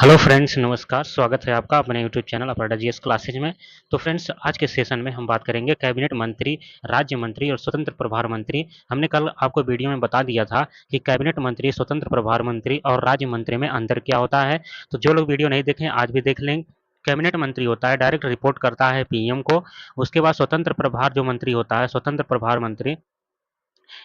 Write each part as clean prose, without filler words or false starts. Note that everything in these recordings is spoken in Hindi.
हेलो फ्रेंड्स, नमस्कार। स्वागत है आपका अपने YouTube channel Aparna GS classes में। तो फ्रेंड्स, आज के सेशन में हम बात करेंगे कैबिनेट मंत्री, राज्य मंत्री और स्वतंत्र प्रभार मंत्री। हमने कल आपको वीडियो में बता दिया था कि कैबिनेट मंत्री, स्वतंत्र प्रभार मंत्री और राज्य मंत्री में अंतर क्या होता है। तो जो लोग वीडियो नहीं देखें आज भी देख लें। कैबिनेट मंत्री होता है, डायरेक्ट रिपोर्ट करता है पीएम को। उसके बाद स्वतंत्र प्रभार जो मंत्री होता है, स्वतंत्र प्रभार मंत्री,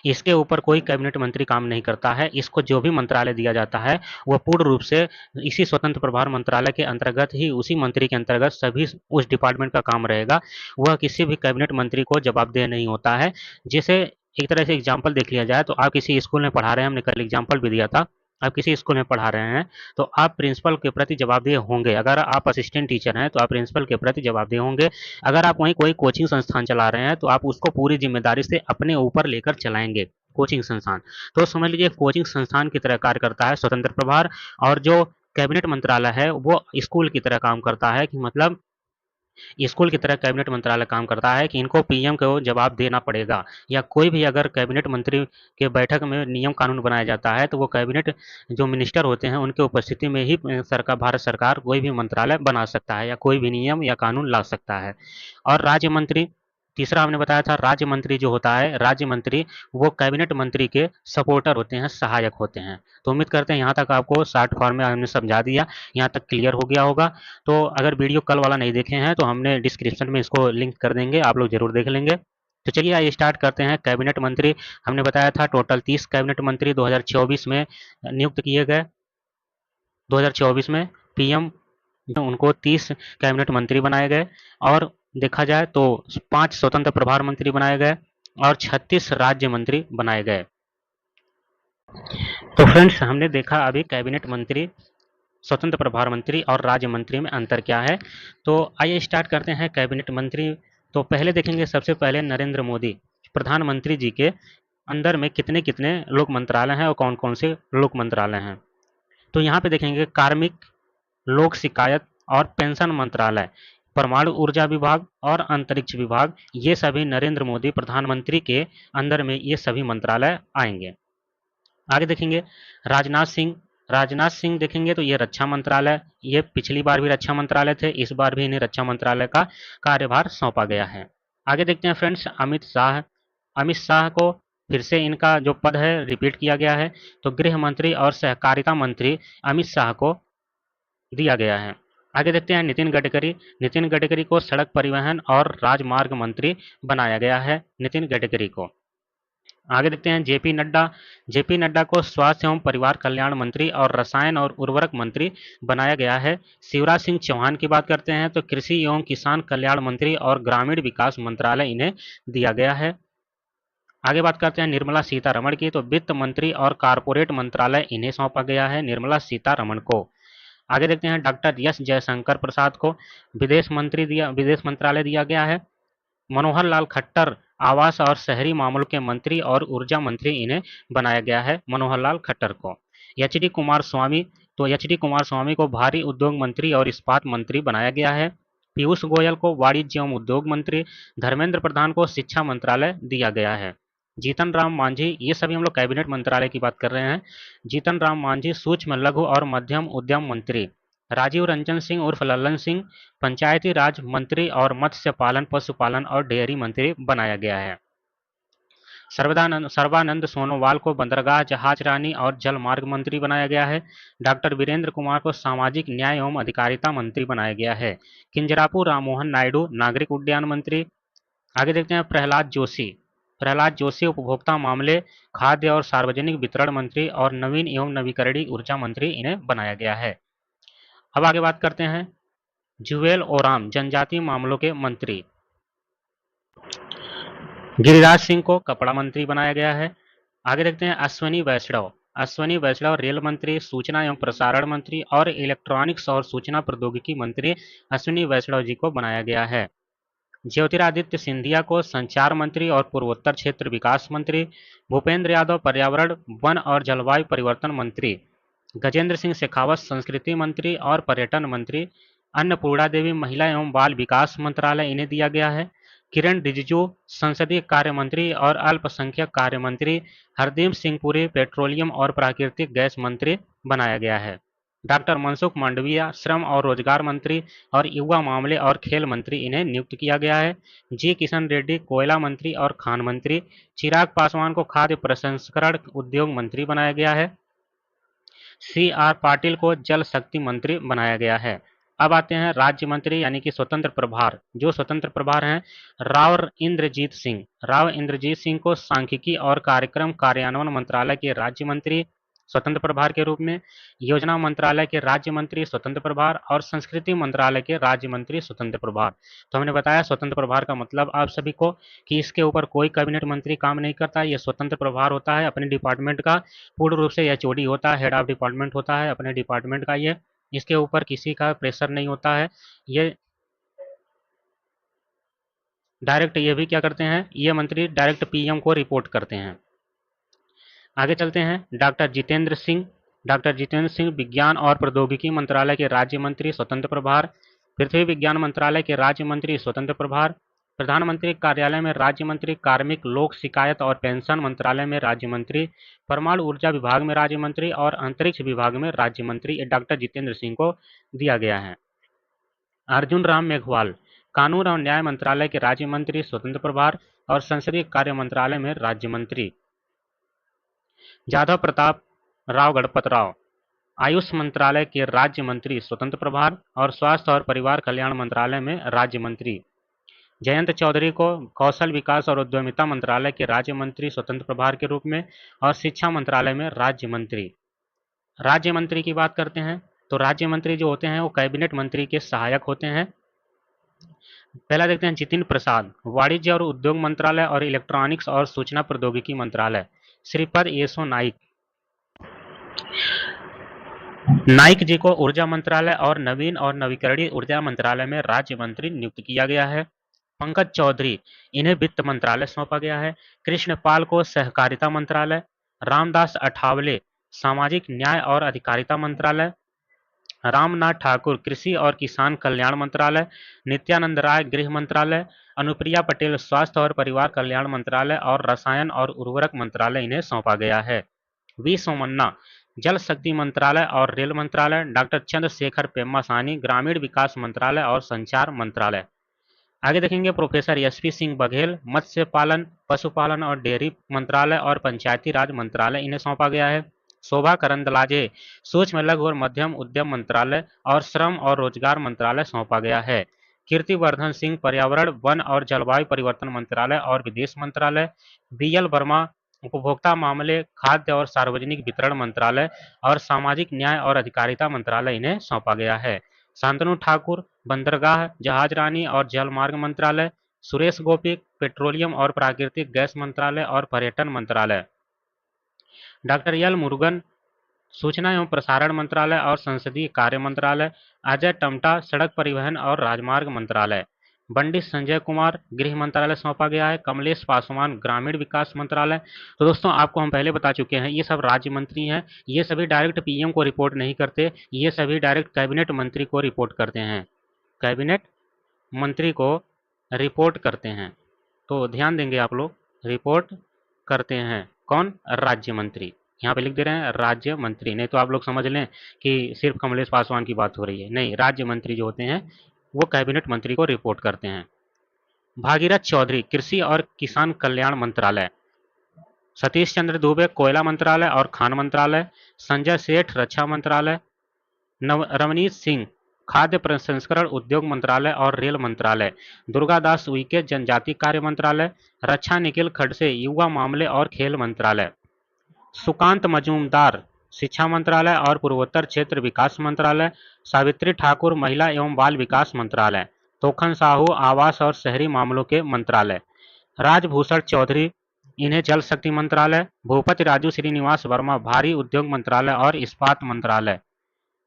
इसके ऊपर कोई कैबिनेट मंत्री काम नहीं करता है। इसको जो भी मंत्रालय दिया जाता है वह पूर्ण रूप से इसी स्वतंत्र प्रभार मंत्रालय के अंतर्गत ही, उसी मंत्री के अंतर्गत सभी उस डिपार्टमेंट का काम रहेगा। वह किसी भी कैबिनेट मंत्री को जवाबदेह नहीं होता है। जैसे एक तरह से एग्जाम्पल देख लिया जाए तो आप किसी स्कूल में पढ़ा रहे हैं, हमने कल एग्जाम्पल भी दिया था। आप किसी स्कूल में पढ़ा रहे हैं तो आप प्रिंसिपल के प्रति जवाबदेह होंगे। अगर आप असिस्टेंट टीचर हैं तो आप प्रिंसिपल के प्रति जवाबदेह होंगे। अगर आप वहीं कोई कोचिंग संस्थान चला रहे हैं तो आप उसको पूरी जिम्मेदारी से अपने ऊपर लेकर चलाएंगे। कोचिंग संस्थान, तो समझ लीजिए कोचिंग संस्थान की तरह कार्य करता है स्वतंत्र प्रभार। और जो कैबिनेट मंत्रालय है वो स्कूल की तरह काम करता है, कि मतलब स्कूल की तरह कैबिनेट मंत्रालय काम करता है कि इनको पीएम को जवाब देना पड़ेगा। या कोई भी अगर कैबिनेट मंत्री के बैठक में नियम कानून बनाया जाता है तो वो कैबिनेट जो मिनिस्टर होते हैं उनके उपस्थिति में ही सरकार, भारत सरकार कोई भी मंत्रालय बना सकता है या कोई भी नियम या कानून ला सकता है। और राज्य मंत्री, तीसरा हमने बताया था, राज्य मंत्री जो होता है, राज्य मंत्री वो कैबिनेट मंत्री के सपोर्टर होते हैं, सहायक होते हैं। तो उम्मीद करते हैं यहाँ तक आपको शॉर्ट फॉर्म में हमने समझा दिया, यहाँ तक क्लियर हो गया होगा। तो अगर वीडियो कल वाला नहीं देखे हैं तो हमने डिस्क्रिप्शन में इसको लिंक कर देंगे, आप लोग जरूर देख लेंगे। तो चलिए आइए स्टार्ट करते हैं। कैबिनेट मंत्री हमने बताया था टोटल 30 कैबिनेट मंत्री 2024 में नियुक्त किए गए। 2024 में पीएम उनको 30 कैबिनेट मंत्री बनाए गए। और देखा जाए तो 5 स्वतंत्र प्रभार मंत्री बनाए गए और 36 राज्य मंत्री बनाए गए। तो फ्रेंड्स, हमने देखा अभी कैबिनेट मंत्री, स्वतंत्र प्रभार मंत्री और राज्य मंत्री में अंतर क्या है। तो आइए स्टार्ट करते हैं कैबिनेट मंत्री। तो पहले देखेंगे, सबसे पहले नरेंद्र मोदी प्रधानमंत्री जी के अंदर में कितने कितने लोक मंत्रालय हैं और कौन कौन से लोक मंत्रालय हैं। तो यहाँ पे देखेंगे कार्मिक, लोक शिकायत और पेंशन मंत्रालय, परमाणु ऊर्जा विभाग और अंतरिक्ष विभाग, ये सभी नरेंद्र मोदी प्रधानमंत्री के अंदर में ये सभी मंत्रालय आएंगे। आगे देखेंगे राजनाथ सिंह। राजनाथ सिंह देखेंगे तो ये रक्षा मंत्रालय, ये पिछली बार भी रक्षा मंत्रालय थे, इस बार भी इन्हें रक्षा मंत्रालय का कार्यभार सौंपा गया है। आगे देखते हैं फ्रेंड्स, अमित शाह। अमित शाह को फिर से इनका जो पद है रिपीट किया गया है। तो गृह मंत्री और सहकारिता मंत्री अमित शाह को दिया गया है। आगे देखते हैं नितिन गडकरी। नितिन गडकरी को सड़क परिवहन और राजमार्ग मंत्री बनाया गया है, नितिन गडकरी को। आगे देखते हैं जेपी नड्डा। जेपी नड्डा को स्वास्थ्य एवं परिवार कल्याण मंत्री और रसायन और उर्वरक मंत्री बनाया गया है। शिवराज सिंह चौहान की बात करते हैं तो कृषि एवं किसान कल्याण मंत्री और ग्रामीण विकास मंत्रालय इन्हें दिया गया है। आगे बात करते हैं निर्मला सीतारमण की, तो वित्त मंत्री और कारपोरेट मंत्रालय इन्हें सौंपा गया है, निर्मला सीतारमण को। आगे देखते हैं डॉक्टर एस जयशंकर प्रसाद को विदेश मंत्रालय दिया गया है। मनोहर लाल खट्टर आवास और शहरी मामलों के मंत्री और ऊर्जा मंत्री इन्हें बनाया गया है, मनोहर लाल खट्टर को। एच डी कुमार स्वामी, तो एच डी कुमार स्वामी को भारी उद्योग मंत्री और इस्पात मंत्री बनाया गया है। पीयूष गोयल को वाणिज्य एवं उद्योग मंत्री, धर्मेंद्र प्रधान को शिक्षा मंत्रालय दिया गया है। जीतन राम मांझी, ये सभी हम लोग कैबिनेट मंत्रालय की बात कर रहे हैं। जीतन राम मांझी सूक्ष्म लघु और मध्यम उद्यम मंत्री। राजीव रंजन सिंह उर्फ लल्लन सिंह पंचायती राज मंत्री और मत्स्य पालन, पशुपालन और डेयरी मंत्री बनाया गया है। सर्बानंद सोनोवाल को बंदरगाह, जहाज रानी और जल मार्ग मंत्री बनाया गया है। डॉक्टर वीरेंद्र कुमार को सामाजिक न्याय एवं अधिकारिता मंत्री बनाया गया है। किंजरापू राममोहन नायडू नागरिक उड्डयन मंत्री। आगे देखते हैं प्रहलाद जोशी। प्रहलाद जोशी उपभोक्ता मामले, खाद्य और सार्वजनिक वितरण मंत्री और नवीन एवं नवीकरणीय ऊर्जा मंत्री इन्हें बनाया गया है। अब आगे बात करते हैं जुवेल ओराम जनजातीय मामलों के मंत्री। गिरिराज सिंह को कपड़ा मंत्री बनाया गया है। आगे देखते हैं अश्वनी वैष्णव। अश्वनी वैष्णव रेल मंत्री, सूचना एवं प्रसारण मंत्री और इलेक्ट्रॉनिक्स और सूचना प्रौद्योगिकी मंत्री अश्वनी वैष्णव जी को बनाया गया है। ज्योतिरादित्य सिंधिया को संचार मंत्री और पूर्वोत्तर क्षेत्र विकास मंत्री। भूपेंद्र यादव पर्यावरण, वन और जलवायु परिवर्तन मंत्री। गजेंद्र सिंह शेखावत संस्कृति मंत्री और पर्यटन मंत्री। अन्नपूर्णा देवी महिला एवं बाल विकास मंत्रालय इन्हें दिया गया है। किरण रिजिजू संसदीय कार्य मंत्री और अल्पसंख्यक कार्य मंत्री। हरदीप सिंह पुरी पेट्रोलियम और प्राकृतिक गैस मंत्री बनाया गया है। डॉक्टर मनसुख मांडविया श्रम और रोजगार मंत्री और युवा मामले और खेल मंत्री इन्हें नियुक्त किया गया है। जी किशन रेड्डी कोयला मंत्री और खान मंत्री। चिराग पासवान को खाद्य प्रसंस्करण उद्योग मंत्री बनाया गया है। सी आर पाटिल को जल शक्ति मंत्री बनाया गया है। अब आते हैं राज्य मंत्री यानी कि स्वतंत्र प्रभार। जो स्वतंत्र प्रभार हैं, राव इंद्रजीत सिंह को सांख्यिकी और कार्यक्रम कार्यान्वयन मंत्रालय के राज्य मंत्री स्वतंत्र प्रभार के रूप में, योजना मंत्रालय के राज्य मंत्री स्वतंत्र प्रभार और संस्कृति मंत्रालय के राज्य मंत्री स्वतंत्र प्रभार। तो हमने बताया स्वतंत्र प्रभार का मतलब आप सभी को कि इसके ऊपर कोई कैबिनेट मंत्री काम नहीं करता, ये स्वतंत्र प्रभार होता है अपने डिपार्टमेंट का। पूर्ण रूप से एचओडी होता है, हेड ऑफ डिपार्टमेंट होता है अपने डिपार्टमेंट का ये। इसके ऊपर किसी का प्रेशर नहीं होता है। ये डायरेक्ट ये भी क्या करते हैं, ये मंत्री डायरेक्ट पीएम को रिपोर्ट करते हैं। आगे चलते हैं। डॉक्टर जितेंद्र सिंह विज्ञान और प्रौद्योगिकी मंत्रालय के राज्य मंत्री स्वतंत्र प्रभार। पृथ्वी विज्ञान मंत्रालय के राज्य मंत्री स्वतंत्र प्रभार। प्रधानमंत्री कार्यालय में राज्य मंत्री, कार्मिक लोक शिकायत और पेंशन मंत्रालय में राज्य मंत्री, परमाणु ऊर्जा विभाग में राज्य मंत्री और अंतरिक्ष विभाग में राज्य मंत्री डॉक्टर जितेंद्र सिंह को दिया गया है। अर्जुन राम मेघवाल कानून और न्याय मंत्रालय के राज्य मंत्री स्वतंत्र प्रभार और संसदीय कार्य मंत्रालय में राज्य मंत्री। जाधव प्रताप राव गणपत राव आयुष मंत्रालय के राज्य मंत्री स्वतंत्र प्रभार और स्वास्थ्य और परिवार कल्याण मंत्रालय में राज्य मंत्री। जयंत चौधरी को कौशल विकास और उद्यमिता मंत्रालय के राज्य मंत्री स्वतंत्र प्रभार के रूप में और शिक्षा मंत्रालय में राज्य मंत्री। राज्य मंत्री की बात करते हैं तो राज्य मंत्री जो होते हैं वो कैबिनेट मंत्री के सहायक होते हैं। पहला देखते हैं जितिन प्रसाद वाणिज्य और उद्योग मंत्रालय और इलेक्ट्रॉनिक्स और सूचना प्रौद्योगिकी मंत्रालय। श्रीपद येसो नाइक जी को ऊर्जा मंत्रालय और नवीन और नवीकरणीय ऊर्जा मंत्रालय में राज्य मंत्री नियुक्त किया गया है। पंकज चौधरी इन्हें वित्त मंत्रालय सौंपा गया है। कृष्णपाल को सहकारिता मंत्रालय, रामदास अठावले सामाजिक न्याय और अधिकारिता मंत्रालय, रामनाथ ठाकुर कृषि और किसान कल्याण मंत्रालय, नित्यानंद राय गृह मंत्रालय, अनुप्रिया पटेल स्वास्थ्य और परिवार कल्याण मंत्रालय और रसायन और उर्वरक मंत्रालय इन्हें सौंपा गया है। वी सोमन्ना जल शक्ति मंत्रालय और रेल मंत्रालय, डॉक्टर चंद्रशेखर पेम्मासानी ग्रामीण विकास मंत्रालय और संचार मंत्रालय। आगे देखेंगे प्रोफेसर एसपी सिंह बघेल मत्स्य पालन, पशुपालन और डेयरी मंत्रालय और पंचायती राज मंत्रालय इन्हें सौंपा गया है। शोभा करंदलाजे सूक्ष्म लघु और मध्यम उद्यम मंत्रालय और श्रम और रोजगार मंत्रालय सौंपा गया है। कीर्तिवर्धन सिंह पर्यावरण वन और जलवायु परिवर्तन मंत्रालय और विदेश मंत्रालय। बीएल वर्मा उपभोक्ता मामले, खाद्य और सार्वजनिक वितरण मंत्रालय और सामाजिक न्याय और अधिकारिता मंत्रालय इन्हें सौंपा गया है। शांतनु ठाकुर बंदरगाह, जहाजरानी और जलमार्ग मंत्रालय। सुरेश गोपी पेट्रोलियम और प्राकृतिक गैस मंत्रालय और पर्यटन मंत्रालय। डॉक्टर एल मुरुगन सूचना एवं प्रसारण मंत्रालय और संसदीय कार्य मंत्रालय। अजय टमटा सड़क परिवहन और राजमार्ग मंत्रालय। बंडी संजय कुमार गृह मंत्रालय सौंपा गया है। कमलेश पासवान ग्रामीण विकास मंत्रालय। तो दोस्तों आपको हम पहले बता चुके हैं ये सब राज्य मंत्री हैं, ये सभी डायरेक्ट पीएम को रिपोर्ट नहीं करते, ये सभी डायरेक्ट कैबिनेट मंत्री को रिपोर्ट करते हैं, कैबिनेट मंत्री को रिपोर्ट करते हैं। तो ध्यान देंगे आप लोग, रिपोर्ट करते हैं कौन, राज्य मंत्री। यहाँ पे लिख दे रहे हैं राज्य मंत्री, नहीं तो आप लोग समझ लें कि सिर्फ कमलेश पासवान की बात हो रही है, नहीं, राज्य मंत्री जो होते हैं वो कैबिनेट मंत्री को रिपोर्ट करते हैं। भागीरथ चौधरी कृषि और किसान कल्याण मंत्रालय। सतीश चंद्र दुबे कोयला मंत्रालय और खान मंत्रालय। संजय सेठ रक्षा मंत्रालय। रवनीत सिंह खाद्य प्रसंस्करण उद्योग मंत्रालय और रेल मंत्रालय। दुर्गादास उइके जनजाति कार्य मंत्रालय। रक्षा निखिल खड़से युवा मामले और खेल मंत्रालय। सुकांत मजूमदार शिक्षा मंत्रालय और पूर्वोत्तर क्षेत्र विकास मंत्रालय। सावित्री ठाकुर महिला एवं बाल विकास मंत्रालय। तोखन साहू आवास और शहरी मामलों के मंत्रालय। राजभूषण चौधरी इन्हें जल शक्ति मंत्रालय। भूपति राजू श्रीनिवास वर्मा भारी उद्योग मंत्रालय और इस्पात मंत्रालय।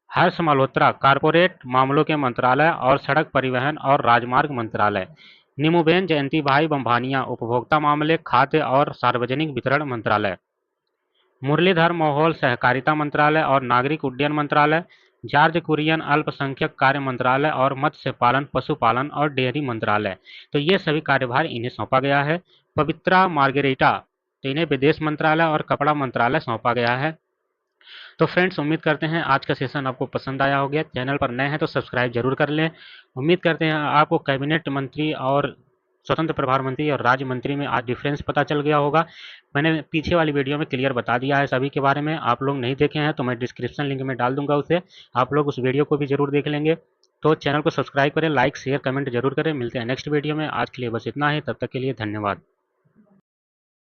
हर्ष मल्होत्रा कारपोरेट मामलों के मंत्रालय और सड़क परिवहन और राजमार्ग मंत्रालय। नीमूबेन जयंती भाई बम्भानिया उपभोक्ता मामले खाद्य और सार्वजनिक वितरण मंत्रालय। मुरलीधर मोहोल सहकारिता मंत्रालय और नागरिक उड्डयन मंत्रालय। जॉर्ज कुरियन अल्पसंख्यक कार्य मंत्रालय और मत्स्य पालन पशुपालन और डेयरी मंत्रालय। तो ये सभी कार्यभार इन्हें सौंपा गया है। पवित्रा मार्गेरिटा तो इन्हें विदेश मंत्रालय और कपड़ा मंत्रालय सौंपा गया है। तो फ्रेंड्स उम्मीद करते हैं आज का सेशन आपको पसंद आया होगा। चैनल पर नए हैं तो सब्सक्राइब जरूर कर लें। उम्मीद करते हैं आपको कैबिनेट मंत्री और स्वतंत्र प्रभार मंत्री और राज्य मंत्री में आज डिफरेंस पता चल गया होगा। मैंने पीछे वाली वीडियो में क्लियर बता दिया है सभी के बारे में। आप लोग नहीं देखे हैं तो मैं डिस्क्रिप्शन लिंक में डाल दूंगा उसे, आप लोग उस वीडियो को भी जरूर देख लेंगे। तो चैनल को सब्सक्राइब करें, लाइक शेयर कमेंट जरूर करें। मिलते हैं नेक्स्ट वीडियो में। आज के लिए बस इतना ही, तब तक के लिए धन्यवाद।